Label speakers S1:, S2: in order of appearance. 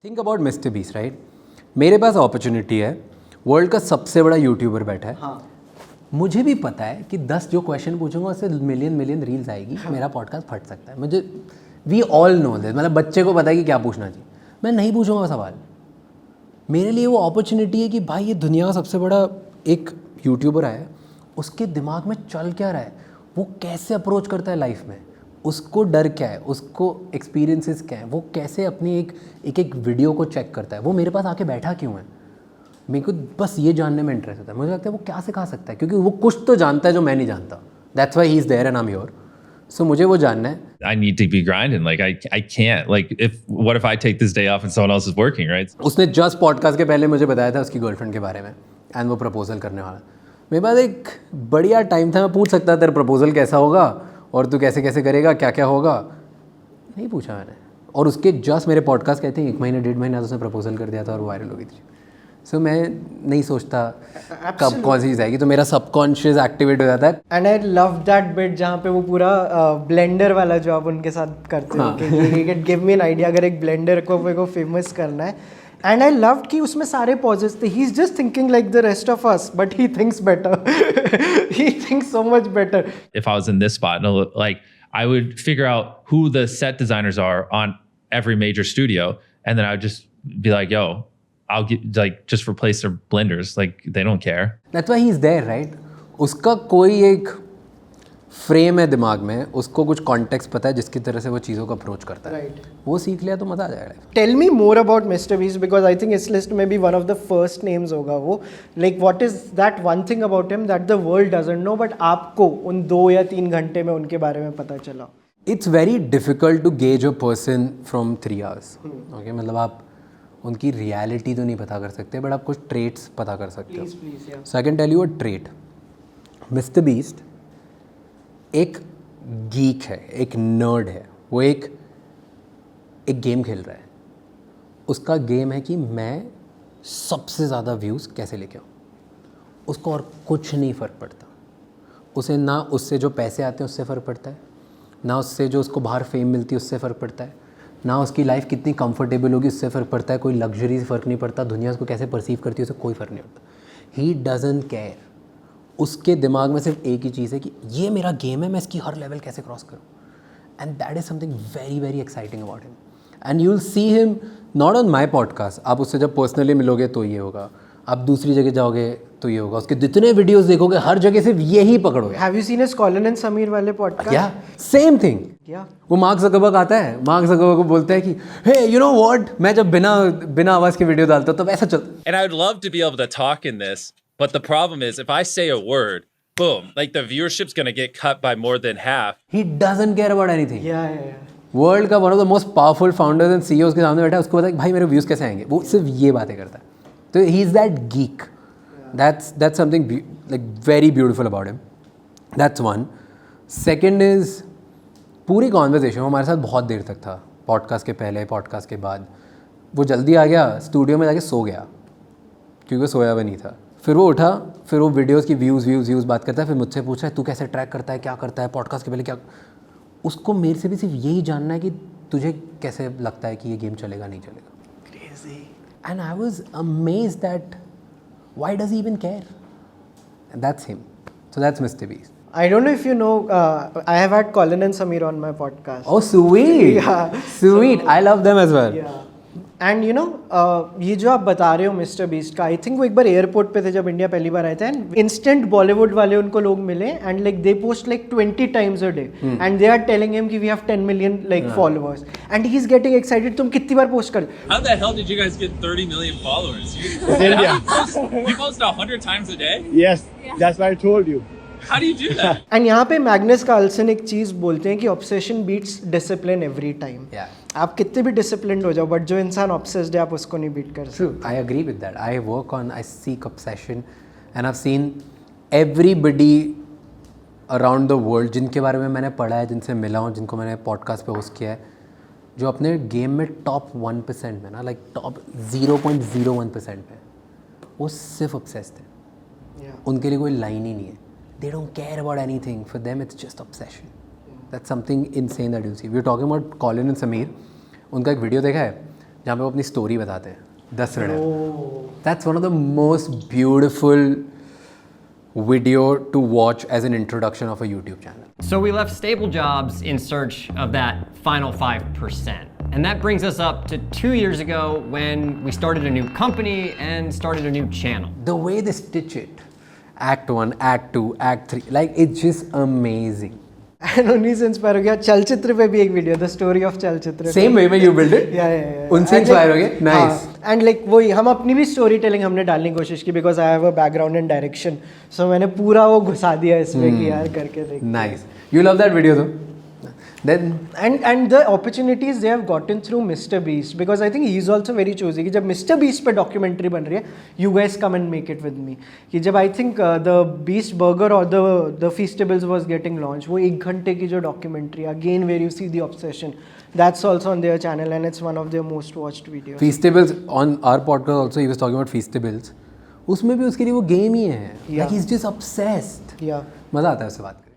S1: Think about mister beast right. मेरे पास opportunity है, world का सबसे बड़ा यूट्यूबर बैठा है.
S2: हाँ.
S1: मुझे भी पता है कि 10 जो क्वेश्चन पूछूंगा उससे मिलियन रील्स आएगी. हाँ. मेरा पॉडकास्ट फट सकता है. मुझे वी ऑल नो दिस. मतलब बच्चे को पता है कि क्या पूछना चाहिए. मैं नहीं पूछूंगा सवाल. मेरे लिए वो अपॉर्चुनिटी है कि भाई ये दुनिया का सबसे बड़ा एक यूट्यूबर आया है, उसके दिमाग में चल क्या रहा है, वो कैसे अप्रोच करता है लाइफ में, उसको डर क्या है, उसको एक्सपीरियंसेस क्या है, वो कैसे अपनी एक वीडियो को चेक करता है, वो मेरे पास आके बैठा क्यों है. मेरे को बस ये जानने में इंटरेस्ट होता है. मुझे लगता है वो क्या सिखा सकता है, क्योंकि वो कुछ तो जानता है जो मैं नहीं जानता. That's why he is there and I am here. So मुझे वो जानना है.
S3: I need to be grinding. Like I can't. Like what if I take this day off and someone else is working, right?
S1: उसने just podcast के पहले मुझे बताया था उसकी गर्लफ्रेंड के बारे में एंड वो प्रपोजल करने वाला. मेरे पास एक बढ़िया टाइम था, मैं पूछ सकता था तेरा प्रपोजल कैसा होगा और तू कैसे कैसे करेगा, क्या क्या होगा. नहीं पूछा मैंने. और उसके जस्ट मेरे पॉडकास्ट कहते हैं 1 महीने 1.5 महीना तो उसने प्रपोजल कर दिया था और वो वायरल हो गई थी. सो मैं नहीं सोचता कब कौन सी चीज़ आएगी, तो मेरा सबकॉन्शियस एक्टिवेट हो जाता है.
S2: And I love that bit जहाँ पे वो पूरा ब्लेंडर वाला जो आप उनके साथ करते हो कि गिव मी एन आइडिया, अगर एक ब्लेंडर को फेमस करना है. एंड आई लव कि उसमें सारे पॉजेस थे. He is just thinking like the rest of us, but he thinks better. He thinks so much better.
S3: If I was in this spot, like I would figure out who the set designers are on every major studio, and then I would just be like, "Yo, I'll get just replace their blenders. Like they don't care."
S1: That's why he is there, right? उसका कोई एक frame है दिमाग में, उसको कुछ context पता है जिसकी तरह से वो चीज़ों को अप्रोच करता है.
S2: Right.
S1: वो सीख लिया तो मज़ा आ जाएगा.
S2: Tell me more about Mr. Beast, because I think इस लिस्ट में भी one of the first names होगा वो. Like what is that one thing about him that the world doesn't know, but आपको उन 2 या 3 घंटे में उनके बारे में पता चला?
S1: It's very difficult to gauge a person from 3 hours. Okay, मतलब आप उनकी रियलिटी तो नहीं पता कर सकते, बट आप कुछ ट्रेट्स पता कर सकते हो.
S2: Please, yeah.
S1: So I can tell you a trait. Mister Beast एक गीक है, एक नर्ड है. वो एक गेम खेल रहा है. उसका गेम है कि मैं सबसे ज़्यादा व्यूज़ कैसे लेके आऊँ. उसको और कुछ नहीं फ़र्क पड़ता. उसे ना उससे जो पैसे आते हैं उससे फ़र्क पड़ता है, ना उससे जो उसको बाहर फेम मिलती है उससे फ़र्क पड़ता है, ना उसकी लाइफ कितनी कंफर्टेबल होगी उससे फ़र्क पड़ता है. कोई लग्जरी से फ़र्क नहीं पड़ता. दुनिया उसको कैसे परसीव करती है उससे कोई फ़र्क नहीं पड़ता. ही डजंट केयर. उसके दिमाग में सिर्फ एक ही चीज़ है कि ये मेरा गेम है, मैं इसकी हर लेवल कैसे क्रॉस करूँ. And that is something very very exciting about him. And you will see him not on my podcast. आप उससे जब पर्सनली मिलोगे तो ये होगा, आप दूसरी जगह जाओगे तो ये होगा. उसके जितने वीडियोस देखोगे हर जगह सिर्फ यही पकड़ोगे.
S2: Have you seen his Colin and Samir वाले podcast?
S1: या सेम थिंग.
S2: Yeah.
S1: वो मार्क ज़करबर्ग आता है, मार्क ज़करबर्ग को बोलता है कि हे यू नो व्हाट, मैं जब बिना आवाज़ की वीडियो डालता हूँ तब ऐसा चलता.
S3: And I would love to be able to talk in this, but the problem is if I say a word, boom, like the viewership's going to get cut by more than half.
S1: He doesn't care about anything.
S2: Yeah.
S1: World का one of the most powerful founders and CEO के सामने बैठा है, उसको पता है कि भाई मेरे व्यूज़ कैसे आएंगे. वो सिर्फ ये बातें करता है. तो he is that geek. That's something like very beautiful about him. That's one. Second is पूरी कॉन्वर्जेशन हमारे साथ बहुत देर तक था. पॉडकास्ट के पहले, पॉडकास्ट के बाद. वो जल्दी आ गया, स्टूडियो में जाके सो गया क्योंकि वो सोया हुआ नहीं था. फिर वो उठा, फिर वो वीडियोस की व्यूज़ बात करता है. फिर मुझसे पूछा है तू कैसे ट्रैक करता है, क्या करता है, पॉडकास्ट के पहले क्या. उसको मेरे से भी सिर्फ यही जानना है कि तुझे कैसे लगता है कि ये गेम चलेगा नहीं चलेगा.
S2: Crazy.
S1: And I was amazed that why does he even care. That's him. So that's mister beast.
S2: I don't know if you know, I have had Colin and Samir on my podcast.
S1: Oh sweet.
S2: Yeah.
S1: Sweet. I love them as well.
S2: Yeah. And you know ये जो आप बता रहे हो mister beast का, I think वो एक बार airport पे थे जब इंडिया पहली बार आए थे. एंड इंस्टेंट बॉलीवुड वाले उनको लोग मिले and like they post like 20 times a day and they are telling him कि we have 10 million like followers and he is getting excited. तुम कितनी बार पोस्ट कर.
S4: How the hell did you guys get 30 million followers? You post 100 times a day?
S5: Yes, that's what I told you.
S4: How do you do that?
S2: And यहाँ पे Magnus Carlsen एक चीज बोलते हैं कि obsession beats discipline every time.
S1: Yeah.
S2: आप कितने भी डिसिप्लिन्ड हो जाओ बट जो इंसान ऑब्सेस्ड है आप उसको नहीं बीट कर सकते.
S1: True. I agree with that. I seek obsession and I've seen everybody around the world जिनके बारे में मैंने पढ़ा है, जिनसे मिला हूँ, जिनको मैंने पॉडकास्ट पे होस्ट किया है, जो अपने गेम में टॉप 1% में ना, लाइक टॉप 0.01% में, वो सिर्फ obsessed है. उनके लिए कोई लाइन ही नहीं है. They don't care about anything. For them it's just obsession. That's something insane that you see. We're talking about Colin and Samir. उनका एक वीडियो देखा है जहाँ पे वो अपनी स्टोरी बताते हैं 10 minute. That's one of the most beautiful video to watch as an introduction of a YouTube channel.
S6: So we left stable jobs in search of that final 5%. And that brings us up to 2 years ago when we started a new company and started a new channel.
S1: The way they stitch it, Act 1, Act 2, Act 3, like it's just amazing.
S2: And उन्हीं से inspire हो गया. चलचित्र पे भी एक video, the story of चलचित्र.
S1: Same way में you build it?
S2: या
S1: उनसे इंस्पायर हो गए? Nice.
S2: एंड लाइक वही हम अपनी भी स्टोरी टेलिंग हमने डालने की कोशिश की because I have a background in direction. So मैंने पूरा वो घुसा दिया इसमें कि यार करके देख.
S1: Nice. You love that video though? Then
S2: and the opportunities they have gotten through Mr. Beast, because I think he is also very choosy कि जब Mr. Beast पे डॉक्यूमेंट्री बन रही है, you guys come and make it with me. कि जब I think the Beast Burger or the Feastables was getting launched, वो 1 घंटे की जो documentary, again where you see the obsession, that's also on their channel and it's one of their most watched videos.
S1: Feastables on our podcast also he was talking about Feastables. उसमें भी उसके लिए वो game ही है.
S2: Yeah.
S1: Like he's just obsessed.
S2: Yeah.
S1: मज़ा आता है उससे बात करके.